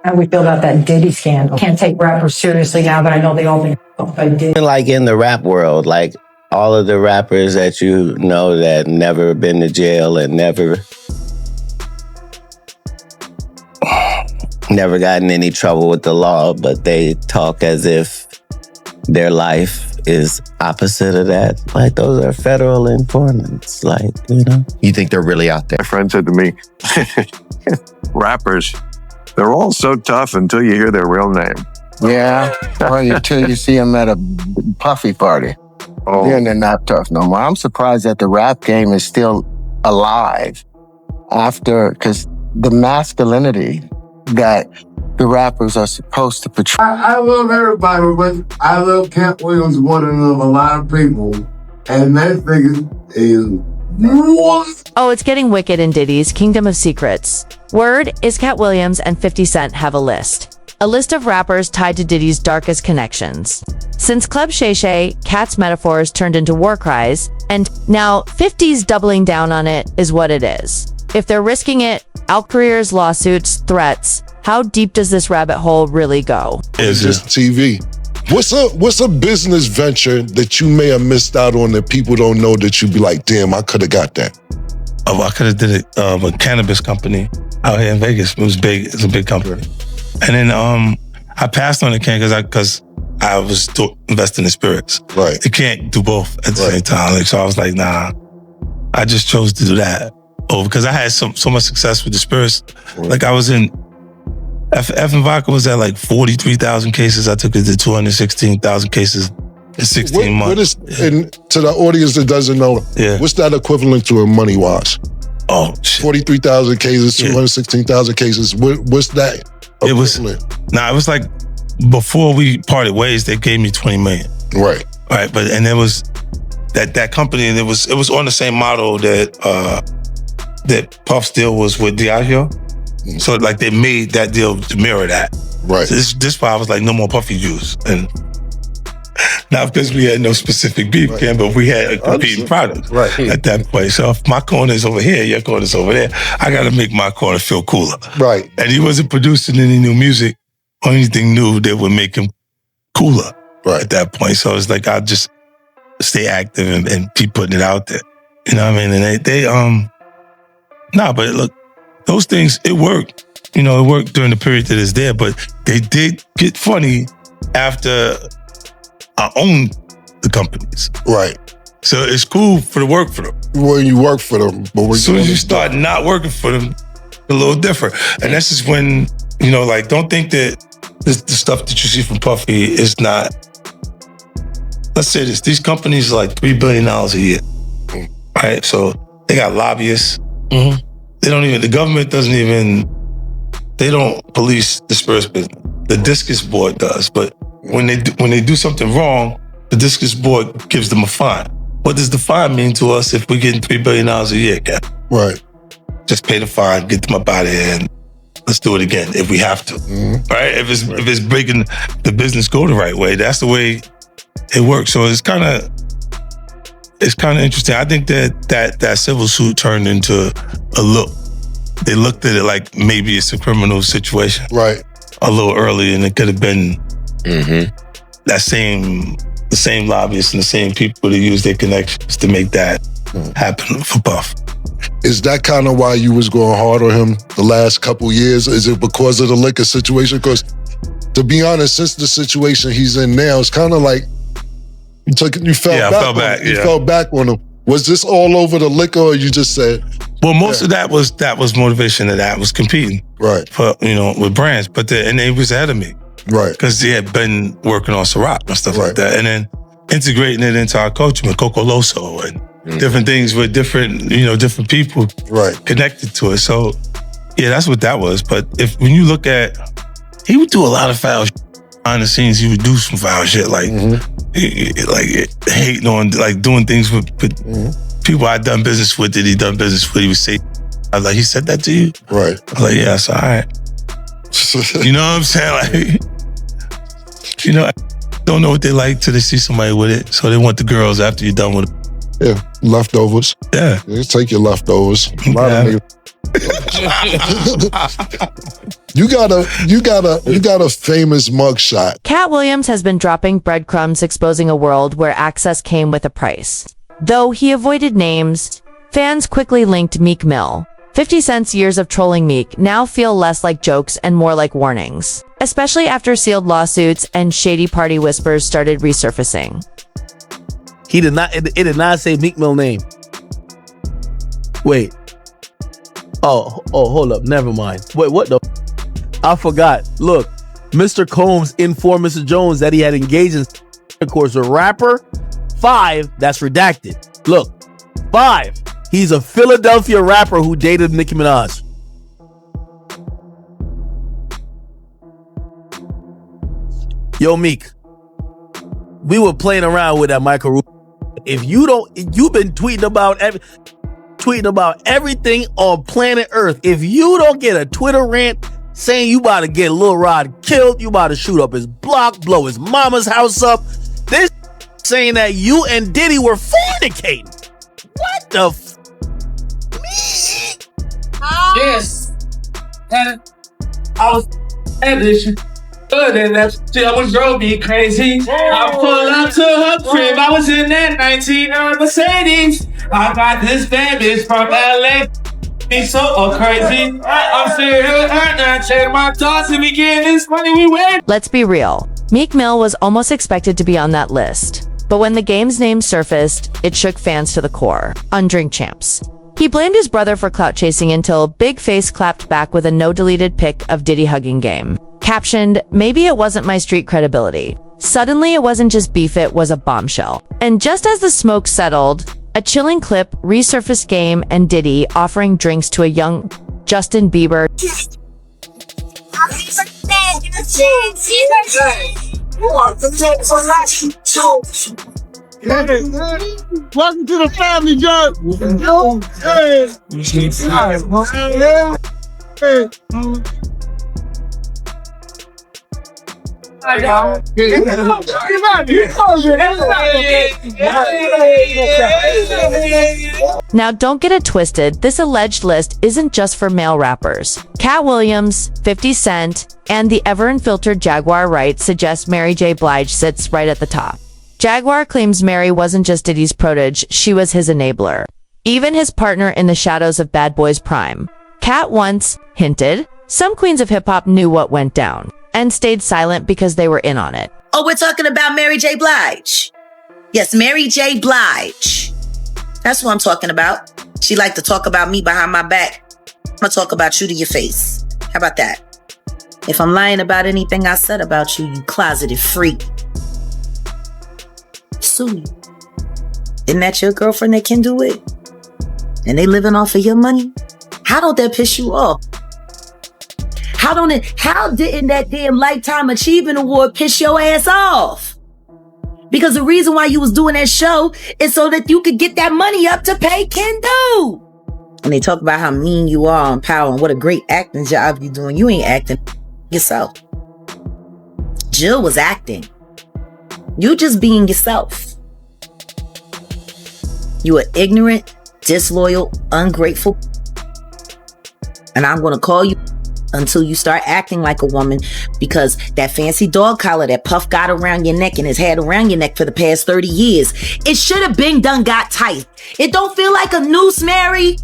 How we feel about that Diddy scandal. Can't take rappers seriously now, but I know they all think by Diddy. Like in the rap world, like all of the rappers that you know that never been to jail and never gotten any trouble with the law, but they talk as if their life is opposite of that. Like, those are federal informants, like, you know. You think they're really out there? My friend said to me, rappers, they're all so tough until you hear their real name. Yeah, well, until you see them at a Puffy party. Oh. Then they're not tough no more. I'm surprised that the rap game is still alive because the masculinity that the rappers are supposed to portray. I love everybody, but I love Katt Williams more than I love a lot of people. And that thing is what? Oh, it's getting wicked in Diddy's Kingdom of Secrets. Word is Katt Williams and 50 Cent have a list. A list of rappers tied to Diddy's darkest connections. Since Club Shay Shay, Katt's metaphors turned into war cries, and now 50's doubling down on it is what it is. If they're risking it, out careers, lawsuits, threats, how deep does this rabbit hole really go? It's just TV. What's a business venture that you may have missed out on that people don't know that you'd be like, damn, I could have got that? Oh, I could have did it a cannabis company out here in Vegas. It was big. It's a big company. And then I passed on the can because I was investing in spirits. Right. You can't do both at the same time. Like, so I was like, nah. I just chose to do that. Oh, because I had so much success with the spirits. Right. Like I was in F and Vodka was at like 43,000 cases. I took it to 216,000 cases in 16 months. And to the audience that doesn't know, what's that equivalent to in money wise? Oh, shit. 43,000 cases, 216,000 cases. What's that? It was like before we parted ways, they gave me 20 million. Right. Right. But and it was that company, and it was on the same model that Puff's deal was with Diageo. Mm-hmm. So like they made that deal to mirror that. Right. So this why I was like, no more Puffy juice. And not because we had no specific beef, but we had a competing product at that point. So if my corner is over here, your corner is over there, I got to make my corner feel cooler. Right. And he wasn't producing any new music or anything new that would make him cooler at that point. So it's like I'll just stay active and keep putting it out there. You know what I mean? And they but look, those things, it worked. You know, it worked during the period that it's there, but they did get funny after I owned the companies. Right. So it's cool to work for them. When you work for them. But as soon as you start not working for them, it's a little different. And that's just when, you know, like, don't think that the stuff that you see from Puffy is not, let's say this, these companies are like $3 billion a year. Right? So they got lobbyists. Mm-hmm. The government they don't police the spirits business. The discus board does, but when they do something wrong, the discus board gives them a fine. What does the fine mean to us if we're getting $3 billion a year, Cap? Right. Just pay the fine, get them up out of here, and let's do it again if we have to. Mm-hmm. Right? If it's breaking the business go the right way, that's the way it works. So it's kind of interesting. I think that civil suit turned into a look. They looked at it like maybe it's a criminal situation. Right. A little early, and it could have been Mm-hmm. the same lobbyists and the same people that use their connections to make that happen for Puff. Is that kind of why you was going hard on him the last couple years? Is it because of the liquor situation? Because to be honest, since the situation he's in now, it's kind of like you fell back on him. Was this all over the liquor, or you just said? Well, most of that was motivation. That was competing, right? For with brands, and they was ahead of me. Right. Because he had been working on Ciroc and stuff like that. And then integrating it into our culture with Coco Loso and different things with different people connected to it. So, yeah, that's what that was. But when you look at, he would do a lot of foul shit. Behind the scenes, he would do some foul shit, like hating on, like doing things with people I'd done business with, that he done business with. He would say, I was like, he said that to you? Right. I was like, yeah, it's all right. You know what I'm saying? Like, don't know what they like till they see somebody with it. So they want the girls after you're done with it. Yeah, leftovers. Yeah. You take your leftovers. A lot of niggas You got a famous mugshot. Katt Williams has been dropping breadcrumbs exposing a world where access came with a price. Though he avoided names, fans quickly linked Meek Mill. 50 Cent's years of trolling Meek now feel less like jokes and more like warnings, especially after sealed lawsuits and shady party whispers started resurfacing. It did not say Meek Mill name. Wait. Oh, hold up. Never mind. Wait, what the? I forgot. Look, Mr. Combs informed Mr. Jones that he had engaged in intercourse with rapper 5. That's redacted. Look, 5. He's a Philadelphia rapper who dated Nicki Minaj. Yo, Meek, we were playing around with that Michael. If you don't, you've been tweeting about everything on planet Earth. If you don't get a Twitter rant saying you about to get Lil Rod killed, you about to shoot up his block, blow his mama's house up, this saying that you and Diddy were fornicating. What the Yes. And I was at this shit. And that shit almost drove me crazy. I pulled up to her crib. I was in that 19 Mercedes. I got this bad bitch from LA. It's so crazy. I'm sitting here checking my thoughts and we getting this money we win. Let's be real. Meek Mill was almost expected to be on that list. But when the game's name surfaced, it shook fans to the core. On Drink Champs. He blamed his brother for clout chasing until Big Face clapped back with a no-deleted pic of Diddy hugging Game. Captioned, "Maybe it wasn't my street credibility." Suddenly, it wasn't just beef, it was a bombshell. And just as the smoke settled, a chilling clip resurfaced Game and Diddy offering drinks to a young Justin Bieber. Welcome to the family, John. Now, don't get it twisted. This alleged list isn't just for male rappers. Katt Williams, 50 Cent, and the ever-unfiltered Jaguar Wright suggest Mary J. Blige sits right at the top. Jaguar claims Mary wasn't just Diddy's protege, she was his enabler. Even his partner in the shadows of Bad Boy's prime. Katt once hinted, some queens of hip-hop knew what went down, and stayed silent because they were in on it. Oh, we're talking about Mary J. Blige. Yes, Mary J. Blige. That's what I'm talking about. She liked to talk about me behind my back. I'm gonna talk about you to your face. How about that? If I'm lying about anything I said about you, you closeted freak. Sue you. Isn't that your girlfriend that can do it? And they living off of your money? How don't that piss you off? How didn't that damn Lifetime Achievement Award piss your ass off? Because the reason why you was doing that show is so that you could get that money up to pay Kendo. And they talk about how mean you are on Power and what a great acting job you doing. You ain't acting yourself. Jill was acting. You just being yourself. You are ignorant, disloyal, ungrateful. And I'm going to call you until you start acting like a woman, because that fancy dog collar that Puff got around your neck and has had around your neck for the past 30 years, it should have been done got tight. It don't feel like a noose, Mary.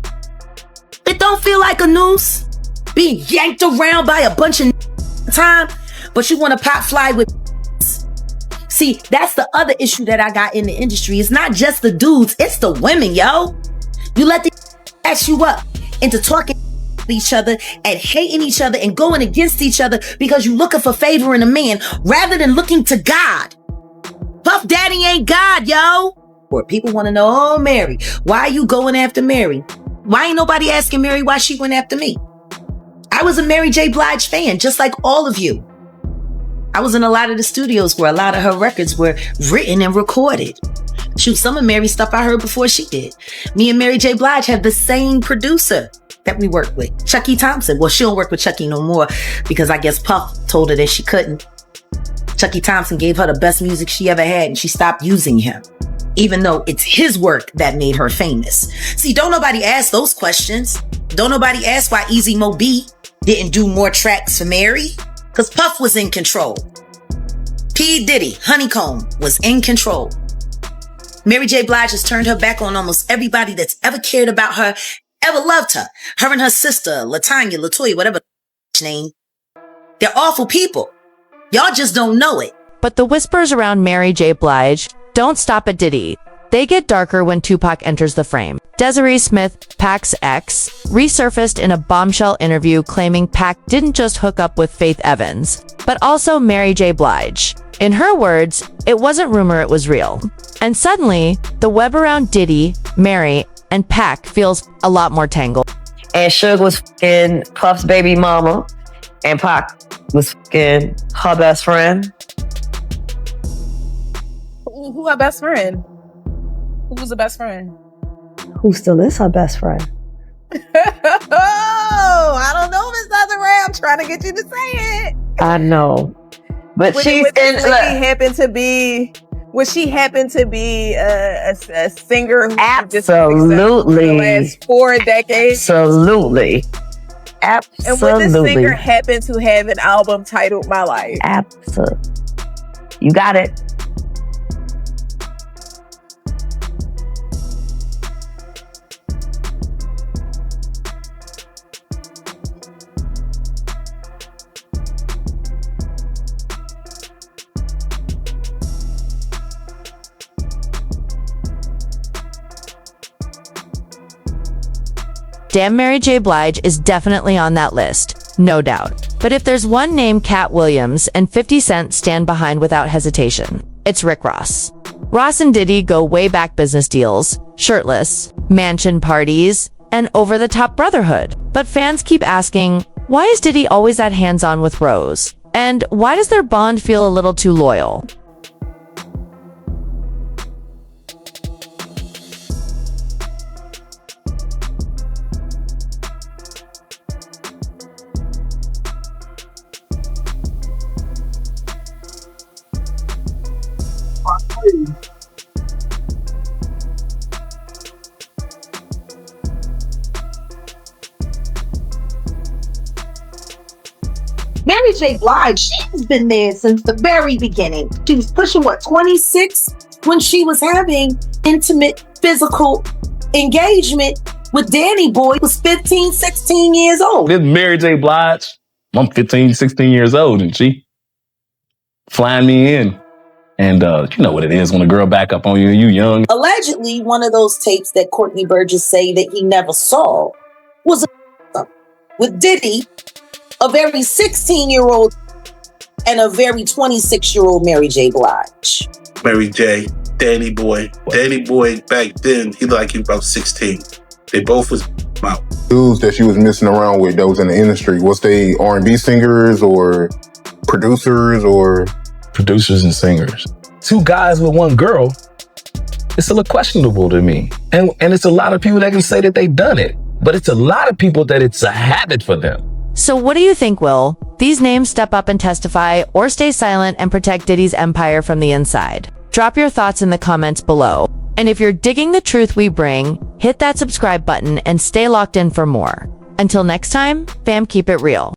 It don't feel like a noose. Being yanked around by a bunch of time, but you want to pop fly with. See, that's the other issue that I got in the industry. It's not just the dudes, it's the women, yo. You let the ass you up into talking each other and hating each other and going against each other because you're looking for favor in a man rather than looking to God. Puff Daddy ain't God, yo. Or people want to know, oh, Mary, why are you going after Mary? Why ain't nobody asking Mary why she went after me? I was a Mary J. Blige fan, just like all of you. I was in a lot of the studios where a lot of her records were written and recorded. Shoot, some of Mary's stuff I heard before she did. Me and Mary J. Blige have the same producer that we work with, Chucky Thompson. Well, she don't work with Chucky no more because I guess Puff told her that she couldn't. Chucky Thompson gave her the best music she ever had and she stopped using him. even though it's his work that made her famous. See, don't nobody ask those questions. Don't nobody ask why Easy Mo B didn't do more tracks for Mary, because Puff was in control. P. Diddy, Honeycomb, was in control. Mary J. Blige has turned her back on almost everybody that's ever cared about her, ever loved her. Her and her sister, LaTanya, LaToya, whatever name. They're awful people. Y'all just don't know it. But the whispers around Mary J. Blige don't stop at Diddy. They get darker when Tupac enters the frame. Desiree Smith, Pac's ex, resurfaced in a bombshell interview claiming Pac didn't just hook up with Faith Evans, but also Mary J. Blige. In her words, it wasn't rumor, it was real. And suddenly, the web around Diddy, Mary, and Pac feels a lot more tangled. And Suge was f***ing Puff's baby mama, and Pac was f***ing her best friend. Who her best friend? Who was the best friend? Who still is her best friend? Oh, I don't know, Miss Desiree. I'm trying to get you to say it. I know. But Would she's in. Was she happen to be a singer who absolutely for the last 4 decades? Absolutely. And would this singer happen to have an album titled My Life? Absolutely. You got it. Damn, Mary J. Blige is definitely on that list, no doubt. But if there's one name Katt Williams and 50 Cent stand behind without hesitation, it's Rick Ross. Ross and Diddy go way back business deals, shirtless, mansion parties, and over-the-top brotherhood. But fans keep asking, why is Diddy always that hands-on with Rose? And why does their bond feel a little too loyal? Mary J. Blige, she's been there since the very beginning. She was pushing, 26 when she was having intimate physical engagement with Danny Boy, who was 15, 16 years old. This Mary J. Blige, I'm 15, 16 years old, and she flying me in. And you know what it is when a girl back up on you and you young. Allegedly, one of those tapes that Courtney Burgess say that he never saw was with Diddy, a very 16-year-old and a very 26-year-old Mary J. Blige. Mary J, Danny Boy. Danny Boy back then, he looked like he was about 16. They both was out. Dudes that she was messing around with that was in the industry, was they R&B singers or producers or? Producers and singers. 2 guys with 1 girl, it's a little questionable to me. And it's a lot of people that can say that they've done it, but it's a lot of people that it's a habit for them. So what do you think, Will? These names step up and testify or stay silent and protect Diddy's empire from the inside? Drop your thoughts in the comments below. And if you're digging the truth we bring, hit that subscribe button and stay locked in for more. Until next time, fam, keep it real.